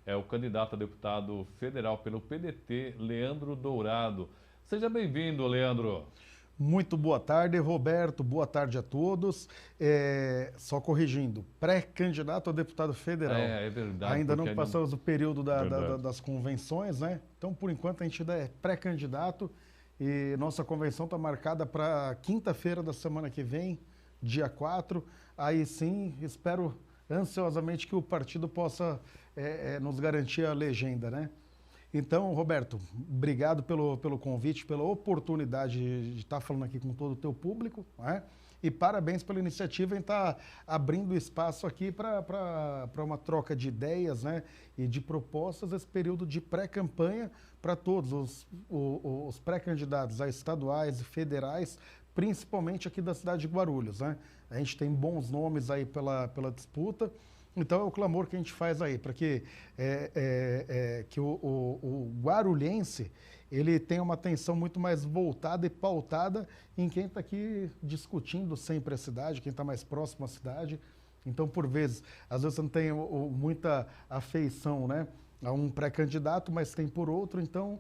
é o candidato a deputado federal pelo PDT, Leandro Dourado. Seja bem-vindo, Leandro. Muito boa tarde, Roberto. Boa tarde a todos. Só corrigindo, pré-candidato a deputado federal. É verdade, Ainda não porque ainda... passamos o período Verdade. das convenções, né? Então, por enquanto, a gente ainda é pré-candidato e nossa convenção está marcada para quinta-feira da semana que vem, dia 4. Aí sim, espero ansiosamente que o partido possa nos garantir a legenda, né? Então, Roberto, obrigado pelo convite, pela oportunidade de estar falando aqui com todo o teu público, né? E parabéns pela iniciativa em estar abrindo espaço aqui para uma troca de ideias, né? E de propostas esse período de pré-campanha para todos os pré-candidatos a estaduais e federais, principalmente aqui da cidade de Guarulhos, né? A gente tem bons nomes aí pela disputa. Então é o clamor que a gente faz aí, para que o guarulhense ele tenha uma atenção muito mais voltada e pautada em quem está aqui discutindo sempre a cidade, quem está mais próximo à cidade. Então, por vezes, às vezes você não tem muita afeição, né, a um pré-candidato, mas tem por outro. Então,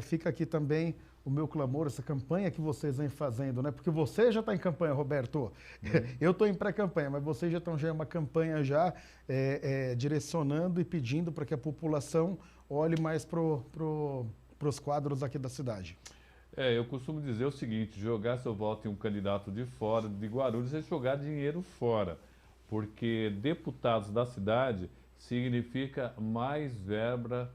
fica aqui também o meu clamor, essa campanha que vocês vêm fazendo, né? Porque você já está em campanha, Roberto. Eu estou em pré-campanha, mas vocês já estão já em uma campanha já direcionando e pedindo para que a população olhe mais os quadros aqui da cidade. Eu costumo dizer o seguinte, jogar seu voto em um candidato de fora de Guarulhos é jogar dinheiro fora, porque deputados da cidade significa mais verbas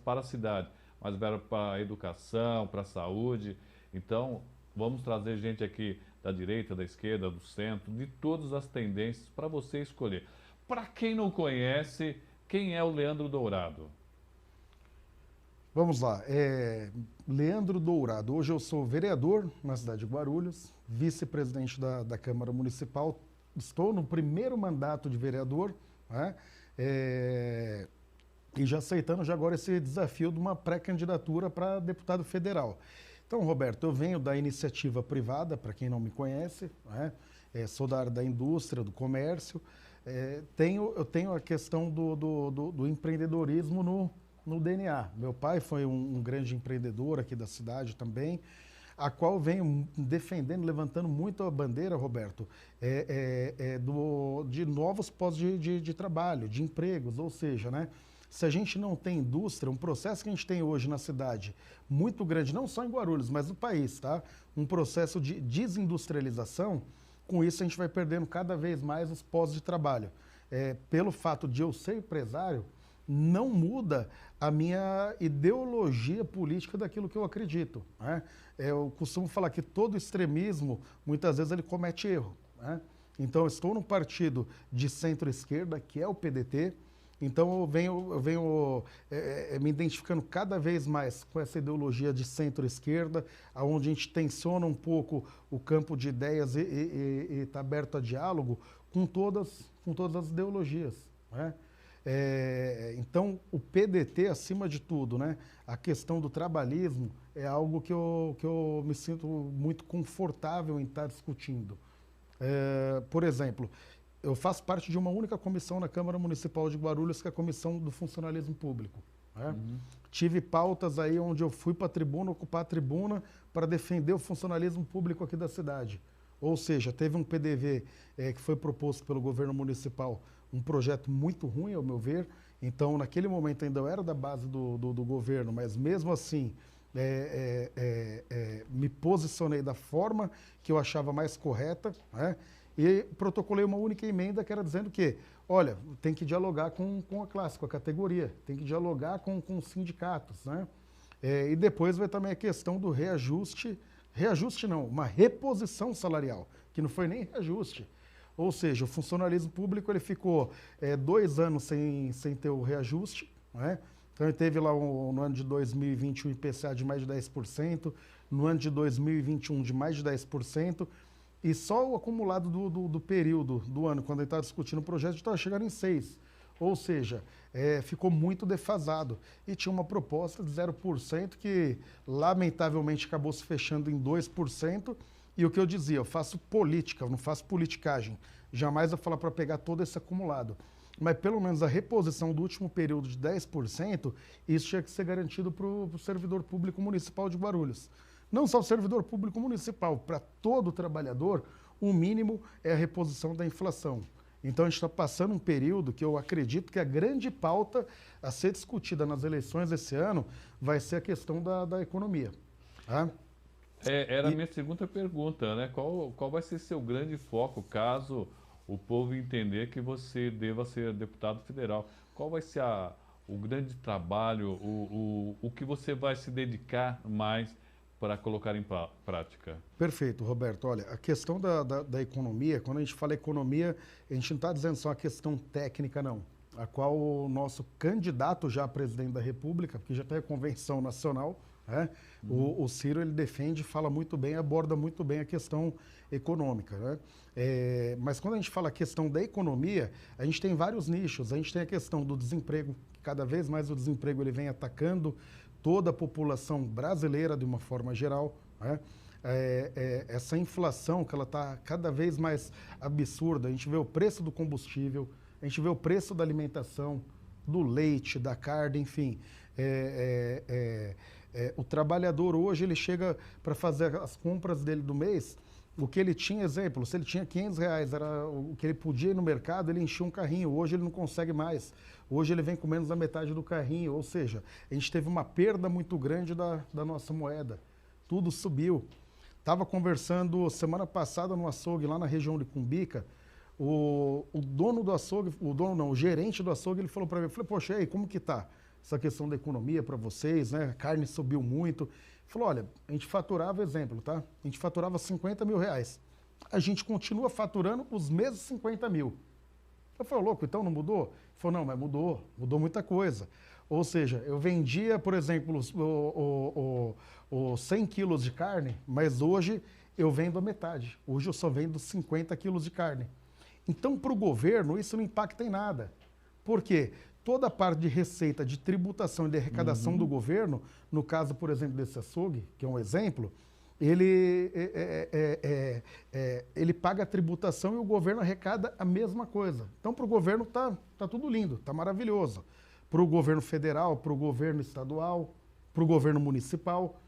para a cidade, mais verba para a educação, para a saúde. Então, vamos trazer gente aqui da direita, da esquerda, do centro, de todas as tendências para você escolher. Para quem não conhece, quem é o Leandro Dourado? Vamos lá, Leandro Dourado. Hoje eu sou vereador na cidade de Guarulhos, vice-presidente da Câmara Municipal. Estou no primeiro mandato de vereador, né? E já aceitando já agora esse desafio de uma pré-candidatura para deputado federal. Então, Roberto, eu venho da iniciativa privada, para quem não me conhece, né? Sou da área da indústria, do comércio. Eu tenho a questão do empreendedorismo no DNA. Meu pai foi um grande empreendedor aqui da cidade também, a qual venho defendendo, levantando muito a bandeira, Roberto, de novos postos de trabalho, de empregos, ou seja, né? Se a gente não tem indústria, um processo que a gente tem hoje na cidade muito grande, não só em Guarulhos, mas no país, tá? Um processo de desindustrialização, com isso a gente vai perdendo cada vez mais os postos de trabalho. Pelo fato de eu ser empresário, não muda a minha ideologia política daquilo que eu acredito, né? Eu costumo falar que todo extremismo, muitas vezes, ele comete erro, né? Então, eu estou num partido de centro-esquerda, que é o PDT. Então, eu venho me identificando cada vez mais com essa ideologia de centro-esquerda, onde a gente tensiona um pouco o campo de ideias e está aberto a diálogo com todas as ideologias, né? Então, o PDT, acima de tudo, né? A questão do trabalhismo é algo que eu me sinto muito confortável em estar discutindo. Por exemplo, eu faço parte de uma única comissão na Câmara Municipal de Guarulhos, que é a Comissão do Funcionalismo Público, né? Tive pautas aí onde eu fui para a tribuna, ocupar a tribuna para defender o funcionalismo público aqui da cidade. Ou seja, teve um PDV que foi proposto pelo governo municipal, um projeto muito ruim, ao meu ver. Então, naquele momento ainda eu era da base do governo, mas mesmo assim me posicionei da forma que eu achava mais correta, né? E protocolei uma única emenda que era dizendo que, olha, tem que dialogar com a classe, com a categoria, tem que dialogar com os sindicatos, né? E depois vai também a questão do reajuste não, uma reposição salarial, que não foi nem reajuste. Ou seja, o funcionalismo público ele ficou 2 anos sem ter o reajuste, né? Então ele teve lá no ano de 2020 um IPCA de mais de 10%, no ano de 2021 de mais de 10%, e só o acumulado do período do ano, quando ele estava discutindo o projeto, estava chegando em 6%. Ou seja, ficou muito defasado. E tinha uma proposta de 0% que, lamentavelmente, acabou se fechando em 2%. E o que eu dizia, eu faço política, eu não faço politicagem. Jamais eu falar para pegar todo esse acumulado. mas pelo menos a reposição do último período de 10%, isso tinha que ser garantido para o servidor público municipal de Guarulhos. Não só o servidor público municipal, para todo trabalhador, o mínimo é a reposição da inflação. Então a gente está passando um período que eu acredito que a grande pauta a ser discutida nas eleições esse ano vai ser a questão da economia. Tá? Era a minha segunda pergunta, né? Qual vai ser seu grande foco caso o povo entender que você deva ser deputado federal? Qual vai ser o grande trabalho, o que você vai se dedicar mais para colocar em prática? Perfeito, Roberto. Olha, a questão da economia, quando a gente fala economia, a gente não está dizendo só a questão técnica, não. A qual o nosso candidato já a presidente da República, porque já tem a convenção nacional, né? O Ciro, ele defende, fala muito bem, aborda muito bem a questão econômica, né? Mas quando a gente fala a questão da economia, a gente tem vários nichos. A gente tem a questão do desemprego, que cada vez mais o desemprego ele vem atacando toda a população brasileira de uma forma geral, né? Essa inflação que ela está cada vez mais absurda. A gente vê o preço do combustível, a gente vê o preço da alimentação, do leite, da carne, enfim. O trabalhador hoje, ele chega para fazer as compras dele do mês, o que ele tinha, exemplo, se ele tinha R$500, era o que ele podia ir no mercado, ele enchia um carrinho. Hoje ele não consegue mais. Hoje ele vem com menos da metade do carrinho. Ou seja, a gente teve uma perda muito grande da nossa moeda. Tudo subiu. Estava conversando semana passada no açougue, lá na região de Cumbica, o dono do açougue, o gerente do açougue, ele falou para mim, eu falei, poxa, aí, como que tá essa questão da economia para vocês, né? A carne subiu muito. Ele falou, olha, a gente faturava, exemplo, tá? A gente faturava R$50 mil. A gente continua faturando os mesmos 50 mil. Eu falei, louco, então não mudou? Ele falou, não, mas mudou muita coisa. Ou seja, eu vendia, por exemplo, os 100 quilos de carne, mas hoje eu vendo a metade. Hoje eu só vendo 50 quilos de carne. Então, para o governo, isso não impacta em nada. Por quê? Toda a parte de receita, de tributação e de arrecadação do governo, no caso, por exemplo, desse açougue, que é um exemplo, ele paga a tributação e o governo arrecada a mesma coisa. Então, para o governo tá tudo lindo, tá maravilhoso. Para o governo federal, para o governo estadual, para o governo municipal.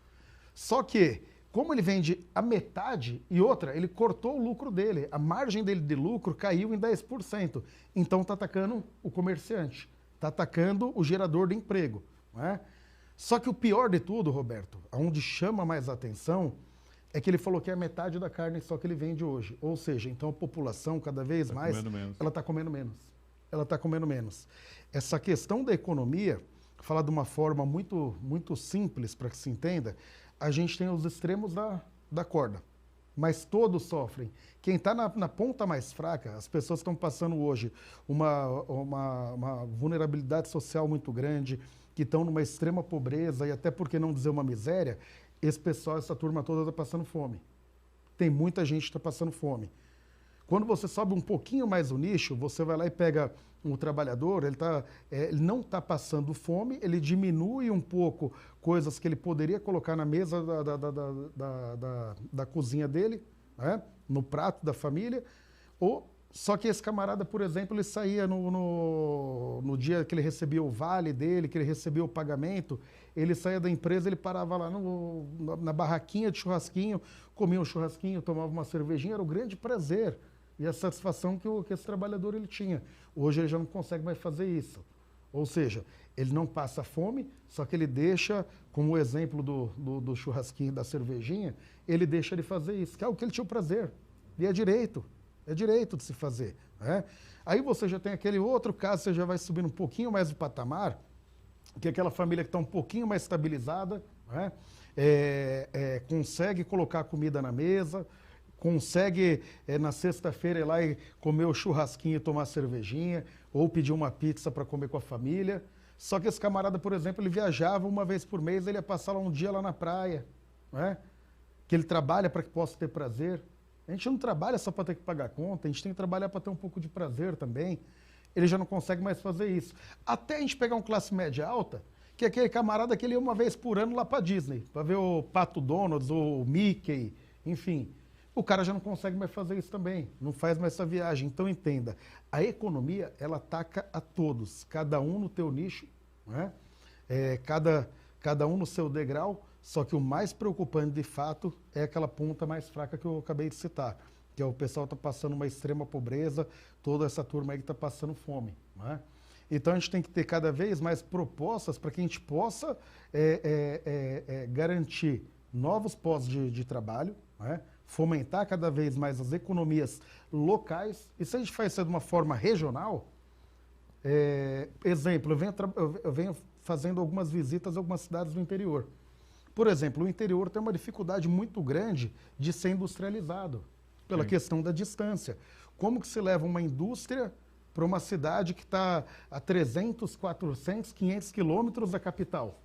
Só que, como ele vende a metade e outra, ele cortou o lucro dele. A margem dele de lucro caiu em 10%. Então está atacando o comerciante, está atacando o gerador de emprego. Não é? Só que o pior de tudo, Roberto, onde chama mais atenção, é que ele falou que é a metade da carne só que ele vende hoje. Ou seja, então a população cada vez mais, ela está comendo menos. Ela está comendo menos. Essa questão da economia, falar de uma forma muito, muito simples para que se entenda, a gente tem os extremos da corda, mas todos sofrem. Quem está na ponta mais fraca, as pessoas estão passando hoje uma vulnerabilidade social muito grande, que estão numa extrema pobreza e até por que não dizer uma miséria, esse pessoal, essa turma toda está passando fome. Tem muita gente que está passando fome. Quando você sobe um pouquinho mais o nicho, você vai lá e pega um trabalhador, ele não está passando fome, ele diminui um pouco coisas que ele poderia colocar na mesa da cozinha dele, né? No prato da família, só que esse camarada, por exemplo, ele saía no dia que ele recebia o vale dele, que ele recebia o pagamento, ele saía da empresa, ele parava lá na barraquinha de churrasquinho, comia um churrasquinho, tomava uma cervejinha, era o grande prazer e a satisfação que esse trabalhador ele tinha. Hoje ele já não consegue mais fazer isso. Ou seja, ele não passa fome, só que ele deixa, como o exemplo do churrasquinho, da cervejinha, ele deixa de fazer isso, que é o que ele tinha o prazer. E é direito de se fazer. Né? Aí você já tem aquele outro caso, você já vai subindo um pouquinho mais de patamar, que é aquela família que está um pouquinho mais estabilizada, né? Consegue colocar comida na mesa, consegue na sexta-feira ir lá e comer o churrasquinho e tomar cervejinha, ou pedir uma pizza para comer com a família. Só que esse camarada, por exemplo, ele viajava uma vez por mês, ele ia passar lá um dia lá na praia, né? Que ele trabalha para que possa ter prazer. A gente não trabalha só para ter que pagar conta, a gente tem que trabalhar para ter um pouco de prazer também. Ele já não consegue mais fazer isso. Até a gente pegar um classe média alta, que é aquele camarada que ele ia uma vez por ano lá para Disney, para ver o Pato Donald, o Mickey, enfim. o cara já não consegue mais fazer isso também, não faz mais essa viagem. Então entenda, a economia, ela ataca a todos, cada um no teu nicho, né? Cada um no seu degrau, só que o mais preocupante de fato é aquela ponta mais fraca que eu acabei de citar, que é o pessoal está passando uma extrema pobreza, toda essa turma aí que está passando fome, né? Então a gente tem que ter cada vez mais propostas para que a gente possa garantir novos postos de trabalho, né? Fomentar cada vez mais as economias locais. E se a gente faz isso de uma forma regional, exemplo, eu venho fazendo algumas visitas a algumas cidades do interior. Por exemplo, o interior tem uma dificuldade muito grande de ser industrializado, pela questão da distância. Como que se leva uma indústria para uma cidade que está a 300, 400, 500 quilômetros da capital?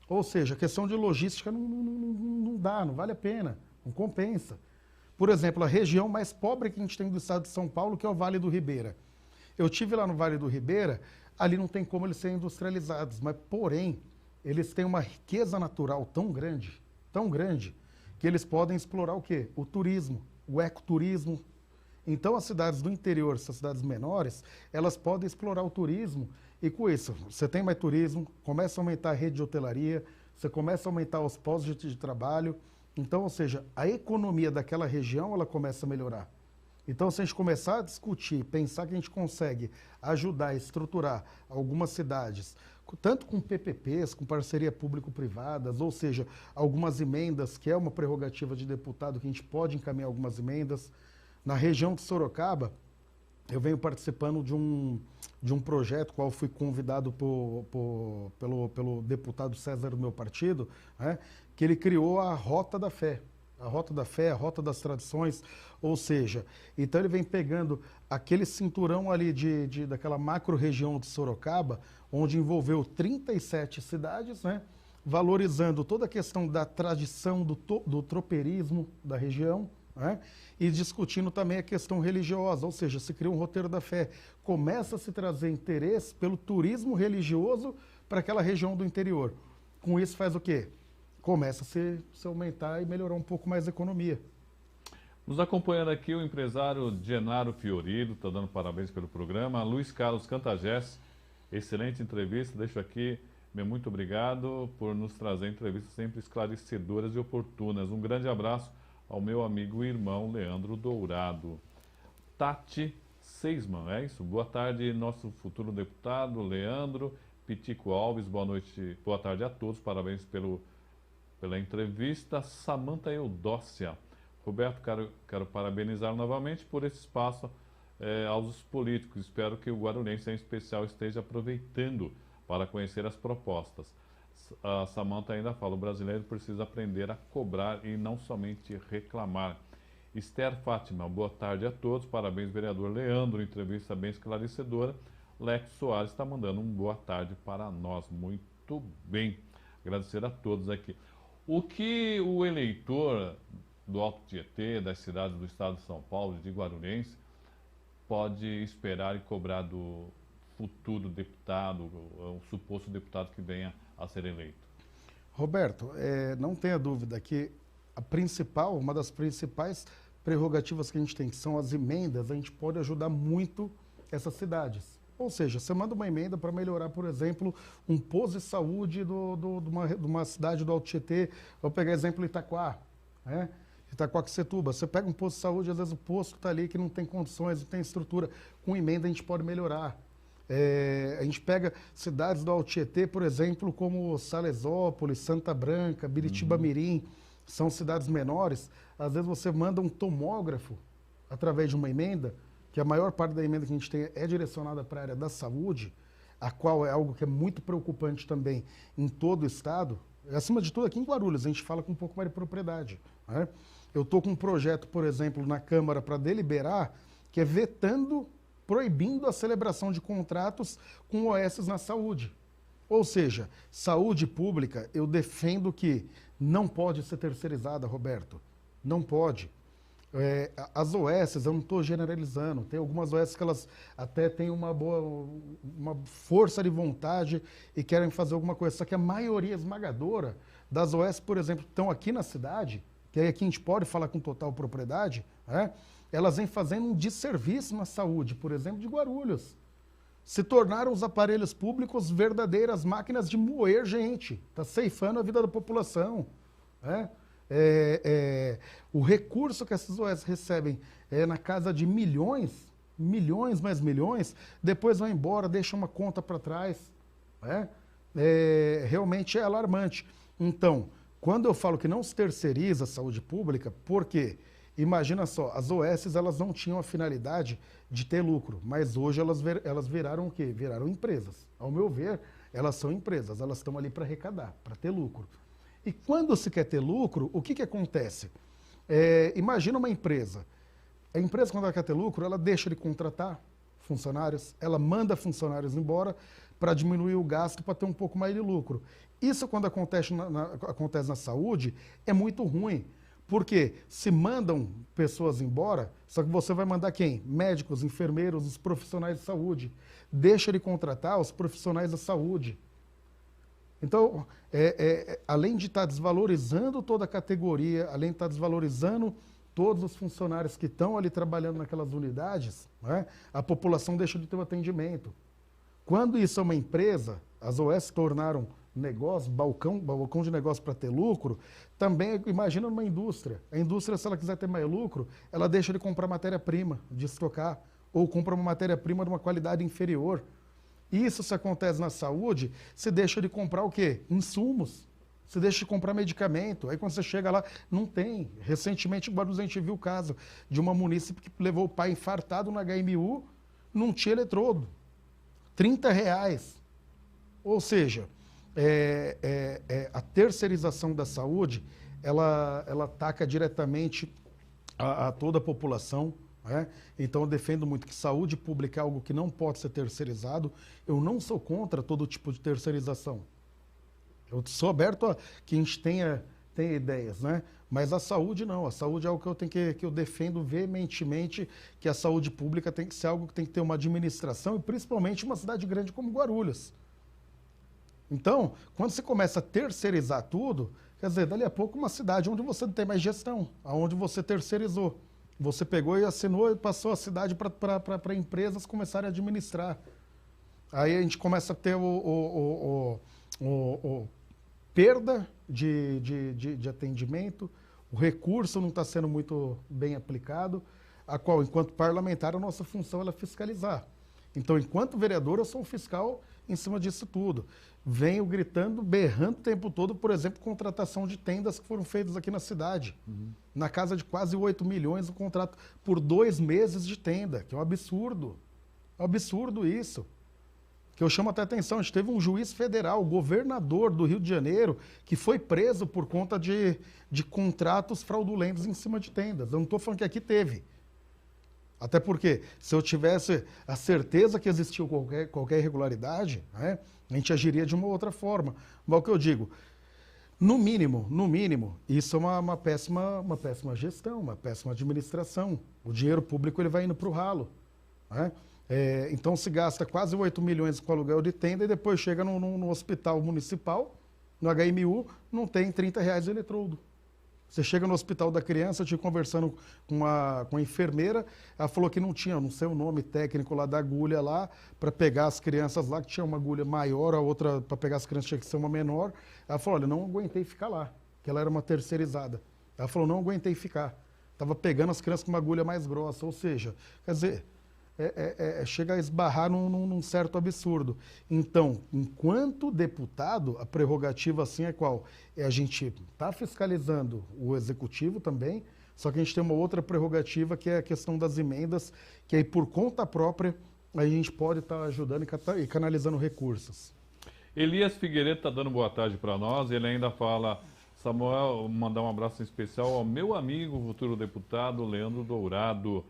Ou seja, a questão de logística não dá, não vale a pena, não compensa. Por exemplo, a região mais pobre que a gente tem do estado de São Paulo, que é o Vale do Ribeira. Eu tive lá no Vale do Ribeira, ali não tem como eles serem industrializados, mas porém, eles têm uma riqueza natural tão grande, que eles podem explorar o quê? O turismo, o ecoturismo. Então, as cidades do interior, essas cidades menores, elas podem explorar o turismo e com isso, você tem mais turismo, começa a aumentar a rede de hotelaria, você começa a aumentar os postos de trabalho. Então, ou seja, a economia daquela região, ela começa a melhorar. Então, se a gente começar a discutir, pensar que a gente consegue ajudar a estruturar algumas cidades, tanto com PPPs, com parceria público-privadas, ou seja, algumas emendas, que é uma prerrogativa de deputado, que a gente pode encaminhar algumas emendas. Na região de Sorocaba, eu venho participando de um projeto, qual fui convidado pelo deputado César do meu partido, né, que ele criou a Rota da Fé. A Rota da Fé, a Rota das Tradições, ou seja, então ele vem pegando aquele cinturão ali daquela macro-região de Sorocaba, onde envolveu 37 cidades, né, valorizando toda a questão da tradição do tropeirismo da região, né, e discutindo também a questão religiosa, ou seja, se cria um roteiro da fé. Começa a se trazer interesse pelo turismo religioso para aquela região do interior. Com isso faz o quê? Começa a se aumentar e melhorar um pouco mais a economia. Nos acompanhando aqui o empresário Genaro Fiorito, está dando parabéns pelo programa. Luiz Carlos Cantagés, excelente entrevista. Deixo aqui, meu muito obrigado por nos trazer entrevistas sempre esclarecedoras e oportunas. Um grande abraço ao meu amigo e irmão Leandro Dourado. Tati Seisman, é isso? Boa tarde, nosso futuro deputado Leandro Pitico Alves. Boa noite, boa tarde a todos. Parabéns pela entrevista. Samanta Eudócia. Roberto, quero parabenizar novamente por esse espaço aos políticos. Espero que o guarulhense, em especial, esteja aproveitando para conhecer as propostas. A Samanta ainda fala, o brasileiro precisa aprender a cobrar e não somente reclamar. Esther Fátima, boa tarde a todos. Parabéns, vereador Leandro. Entrevista bem esclarecedora. Lex Soares está mandando um boa tarde para nós. Muito bem. Agradecer a todos aqui. O que o eleitor do Alto Tietê, das cidades do estado de São Paulo, de Guarulhense, pode esperar e cobrar do futuro deputado, o suposto deputado que venha a ser eleito? Roberto, não tenha dúvida que uma das principais prerrogativas que a gente tem, que são as emendas, a gente pode ajudar muito essas cidades. Ou seja, você manda uma emenda para melhorar, por exemplo, um posto de saúde de uma cidade do Alto Tietê. Vou pegar exemplo Itaquá, né? Itaquaquecetuba. Você pega um posto de saúde, às vezes o posto está ali que não tem condições, não tem estrutura. Com emenda a gente pode melhorar. A gente pega cidades do Alto Tietê, por exemplo, como Salesópolis, Santa Branca, Biritiba-Mirim, são cidades menores. Às vezes você manda um tomógrafo através de uma emenda, que a maior parte da emenda que a gente tem é direcionada para a área da saúde, a qual é algo que é muito preocupante também em todo o estado. Acima de tudo, aqui em Guarulhos, a gente fala com um pouco mais de propriedade, né? Eu estou com um projeto, por exemplo, na Câmara para deliberar, que é proibindo a celebração de contratos com OS na saúde. Ou seja, saúde pública, eu defendo que não pode ser terceirizada, Roberto. Não pode. As OS, eu não estou generalizando, tem algumas OS que elas até têm uma força de vontade e querem fazer alguma coisa, só que a maioria esmagadora das OS, por exemplo, que estão aqui na cidade, que aí aqui a gente pode falar com total propriedade, né? Elas vêm fazendo um desserviço na saúde, por exemplo, de Guarulhos. Se tornaram os aparelhos públicos verdadeiras máquinas de moer gente, está ceifando a vida da população, né? O recurso que essas OS recebem é na casa de milhões, milhões mais milhões, depois vão embora, deixam uma conta para trás, né? Realmente é alarmante. Então, quando eu falo que não se terceiriza a saúde pública, por quê? Imagina só, as OS elas não tinham a finalidade de ter lucro, mas hoje elas viraram o quê? Viraram empresas. Ao meu ver, elas são empresas, elas estão ali para arrecadar, para ter lucro. E quando se quer ter lucro, o que acontece? Imagina uma empresa. A empresa, quando ela quer ter lucro, ela deixa de contratar funcionários, ela manda funcionários embora para diminuir o gasto, para ter um pouco mais de lucro. Isso, quando acontece acontece na saúde, é muito ruim. Porque se mandam pessoas embora, só que você vai mandar quem? Médicos, enfermeiros, os profissionais de saúde. Deixa de contratar os profissionais da saúde. Então, além de estar desvalorizando toda a categoria, além de estar desvalorizando todos os funcionários que estão ali trabalhando naquelas unidades, né, a população deixa de ter o atendimento. Quando isso é uma empresa, as OS se tornaram negócio, balcão de negócio para ter lucro, também imagina numa indústria. A indústria, se ela quiser ter mais lucro, ela deixa de comprar matéria-prima, de estocar, ou compra uma matéria-prima de uma qualidade inferior. Isso, se acontece na saúde, você deixa de comprar o quê? Insumos. Você deixa de comprar medicamento. Aí quando você chega lá, não tem. Recentemente, em Guarulhos, a gente viu o caso de uma munícipe que levou o pai infartado na HMU, não tinha eletrodo. R$30. Ou seja, a terceirização da saúde, ela ataca diretamente a toda a população. Né? Então eu defendo muito que saúde pública é algo que não pode ser terceirizado. Eu não sou contra todo tipo de terceirização. Eu sou aberto a que a gente tenha ideias, né? Mas a saúde não. A saúde é algo que eu defendo veementemente, que a saúde pública tem que ser algo que tem que ter uma administração, e principalmente uma cidade grande como Guarulhos. Então, quando você começa a terceirizar tudo, quer dizer, dali a pouco uma cidade onde você não tem mais gestão, onde você terceirizou. Você pegou e assinou e passou a cidade para empresas começarem a administrar. Aí a gente começa a ter perda de atendimento, o recurso não está sendo muito bem aplicado, a qual, enquanto parlamentar, a nossa função é fiscalizar. Então, enquanto vereador, eu sou um fiscal em cima disso tudo. Venho gritando, berrando o tempo todo, por exemplo, contratação de tendas que foram feitas aqui na cidade. Na casa de quase 8 milhões, o contrato por 2 meses de tenda, que é um absurdo. É um absurdo isso. Que eu chamo até atenção, a gente teve um juiz federal, governador do Rio de Janeiro, que foi preso por conta de contratos fraudulentos em cima de tendas. Eu não estou falando que aqui teve. Até porque, se eu tivesse a certeza que existiu qualquer irregularidade, né, a gente agiria de uma outra forma. Mas o que eu digo, no mínimo, isso é uma péssima gestão, uma péssima administração. O dinheiro público ele vai indo para o ralo. Né? Então se gasta quase 8 milhões com aluguel de tenda e depois chega no hospital municipal, no HMU, não tem R$30 de eletrodo. Você chega no hospital da criança, eu estive conversando com a enfermeira, ela falou que não tinha, não sei o nome técnico lá da agulha lá, para pegar as crianças lá, que tinha uma agulha maior, a outra para pegar as crianças tinha que ser uma menor. Ela falou, olha, não aguentei ficar lá, que ela era uma terceirizada. Ela falou, não aguentei ficar. Estava pegando as crianças com uma agulha mais grossa, ou seja, quer dizer, chega a esbarrar num certo absurdo. Então, enquanto deputado, a prerrogativa assim é qual? A gente está fiscalizando o executivo também, só que a gente tem uma outra prerrogativa que é a questão das emendas, que aí por conta própria a gente pode estar ajudando e canalizando recursos. Elias Figueiredo está dando boa tarde para nós, ele ainda fala, Samuel, mandar um abraço especial ao meu amigo, futuro deputado Leandro Dourado.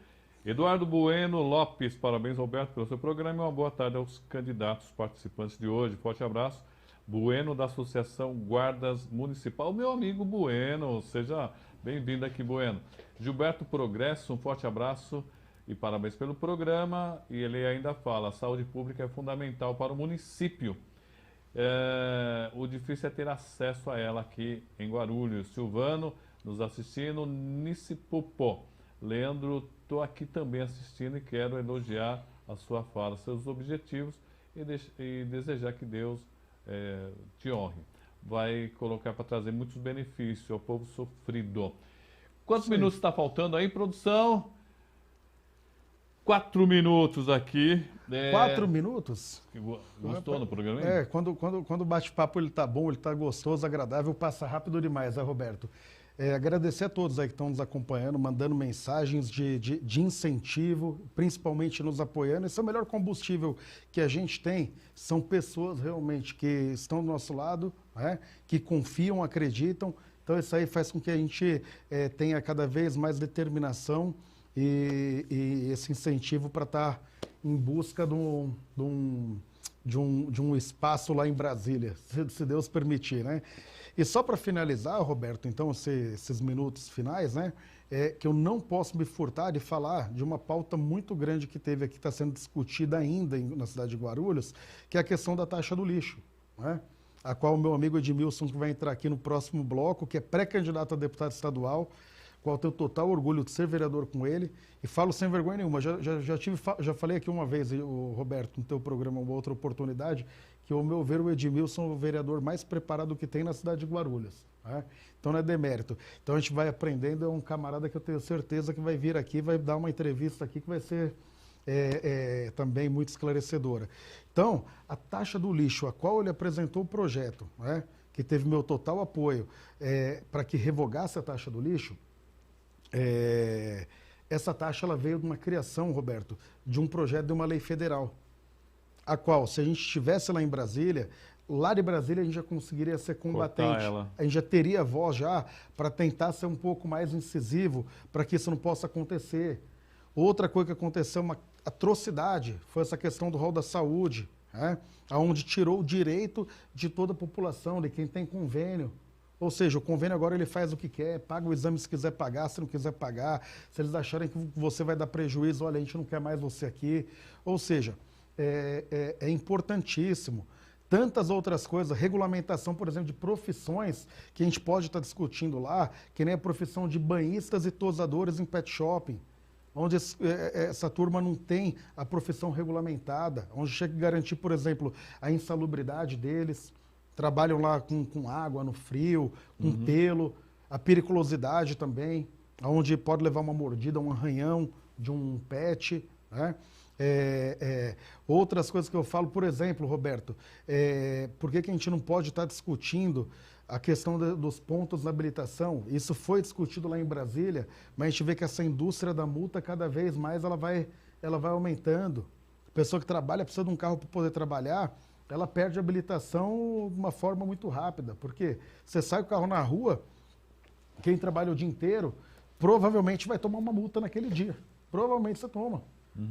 Eduardo Bueno Lopes, parabéns, Roberto, pelo seu programa e uma boa tarde aos candidatos participantes de hoje. Forte abraço. Bueno, da Associação Guardas Municipal. Meu amigo Bueno, seja bem-vindo aqui, Bueno. Gilberto Progresso, um forte abraço e parabéns pelo programa. E ele ainda fala, a saúde pública é fundamental para o município. O difícil é ter acesso a ela aqui em Guarulhos. Silvano, nos assistindo. Nicipupô. Leandro, estou aqui também assistindo e quero elogiar a sua fala, seus objetivos e desejar que Deus te honre. Vai colocar para trazer muitos benefícios ao povo sofrido. Quantos minutos está faltando aí, produção? 4 minutos aqui. 4 minutos? Gostou no programa? Quando o bate-papo ele tá bom, ele tá gostoso, agradável, passa rápido demais, né, Roberto? Agradecer a todos aí que estão nos acompanhando, mandando mensagens de incentivo, principalmente nos apoiando. Esse é o melhor combustível que a gente tem. São pessoas realmente que estão do nosso lado, né, que confiam, acreditam. Então isso aí faz com que a gente tenha cada vez mais determinação e esse incentivo para estar em busca de um espaço lá em Brasília, se Deus permitir, né? E só para finalizar, Roberto, então, esses minutos finais, né, que eu não posso me furtar de falar de uma pauta muito grande que teve aqui, está sendo discutida ainda na cidade de Guarulhos, que é a questão da taxa do lixo, né? A qual o meu amigo Edmilson, que vai entrar aqui no próximo bloco, que é pré-candidato a deputado estadual, qual tenho total orgulho de ser vereador com ele, e falo sem vergonha nenhuma. Já falei aqui uma vez, Roberto, no teu programa, uma outra oportunidade, que, ao meu ver, o Edmilson é o vereador mais preparado que tem na cidade de Guarulhos, né? Então não é demérito. Então a gente vai aprendendo, é um camarada que eu tenho certeza que vai vir aqui, vai dar uma entrevista aqui que vai ser também muito esclarecedora. Então, a taxa do lixo, a qual ele apresentou o projeto, né, que teve meu total apoio para que revogasse a taxa do lixo, essa taxa ela veio de uma criação, Roberto, de um projeto de uma lei federal, a qual, se a gente estivesse lá em Brasília, lá de Brasília a gente já conseguiria ser combatente. A gente já teria voz já para tentar ser um pouco mais incisivo para que isso não possa acontecer. Outra coisa que aconteceu, uma atrocidade, foi essa questão do rol da saúde, né? Onde tirou o direito de toda a população, de quem tem convênio. Ou seja, o convênio agora ele faz o que quer, paga o exame se quiser pagar, se não quiser pagar. Se eles acharem que você vai dar prejuízo, olha, a gente não quer mais você aqui. Ou seja, é importantíssimo. Tantas outras coisas, regulamentação, por exemplo, de profissões que a gente pode estar discutindo lá, que nem a profissão de banhistas e tosadores em pet shopping, onde essa turma não tem a profissão regulamentada, onde chega a garantir, por exemplo, a insalubridade deles, trabalham lá com água no frio, com pelo, a periculosidade também, onde pode levar uma mordida, um arranhão de um pet, né? Outras coisas que eu falo, por exemplo, Roberto, por que a gente não pode estar discutindo a questão dos pontos na habilitação? Isso foi discutido lá em Brasília, mas a gente vê que essa indústria da multa, cada vez mais, ela vai aumentando. A pessoa que trabalha precisa de um carro para poder trabalhar, ela perde a habilitação de uma forma muito rápida, porque você sai com o carro na rua, quem trabalha o dia inteiro, provavelmente vai tomar uma multa naquele dia. Provavelmente você toma.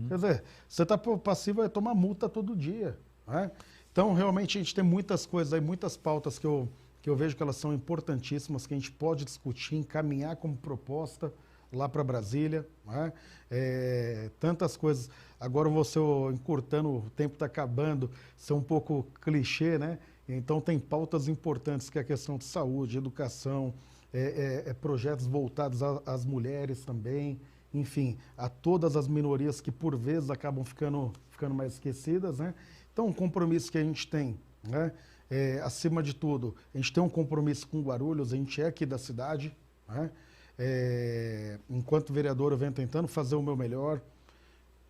Quer dizer, você está passivo, vai tomar multa todo dia, né? Então, realmente, a gente tem muitas coisas aí, muitas pautas que eu vejo que elas são importantíssimas, que a gente pode discutir, encaminhar como proposta lá para Brasília, né? Tantas coisas. Agora eu vou ser encurtando, o tempo está acabando, ser um pouco clichê, né? Então tem pautas importantes, que é a questão de saúde, educação, projetos voltados às mulheres também, enfim, a todas as minorias que por vezes acabam ficando mais esquecidas, né? Então um compromisso que a gente tem, né? Acima de tudo, a gente tem um compromisso com Guarulhos, a gente é aqui da cidade, né? Enquanto vereador eu venho tentando fazer o meu melhor.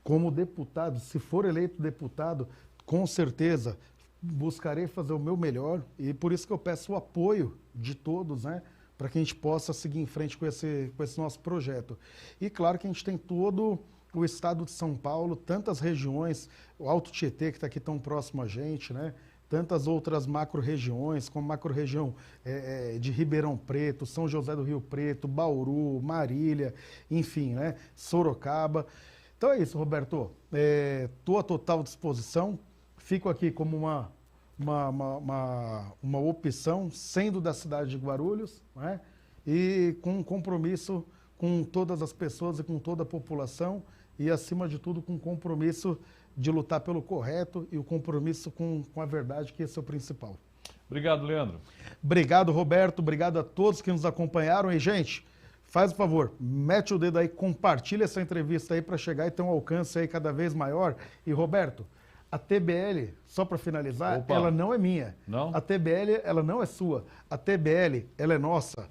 Como deputado, se for eleito deputado, com certeza buscarei fazer o meu melhor, e por isso que eu peço o apoio de todos, né, para que a gente possa seguir em frente com esse nosso projeto. E claro que a gente tem todo o estado de São Paulo, tantas regiões, o Alto Tietê, que está aqui tão próximo a gente, né, tantas outras macro-regiões, como macro-região de Ribeirão Preto, São José do Rio Preto, Bauru, Marília, enfim, né, Sorocaba. Então é isso, Roberto. Estou à total disposição. Fico aqui como uma opção, sendo da cidade de Guarulhos, né, e com um compromisso com todas as pessoas e com toda a população, e, acima de tudo, com um compromisso de lutar pelo correto e o compromisso com a verdade, que esse é o principal. Obrigado, Leandro. Obrigado, Roberto. Obrigado a todos que nos acompanharam. E, gente, faz o favor, mete o dedo aí, compartilha essa entrevista aí para chegar e ter um alcance aí cada vez maior. E, Roberto, a TBL, só para finalizar, ela não é minha. Não? A TBL, ela não é sua. A TBL, ela é nossa.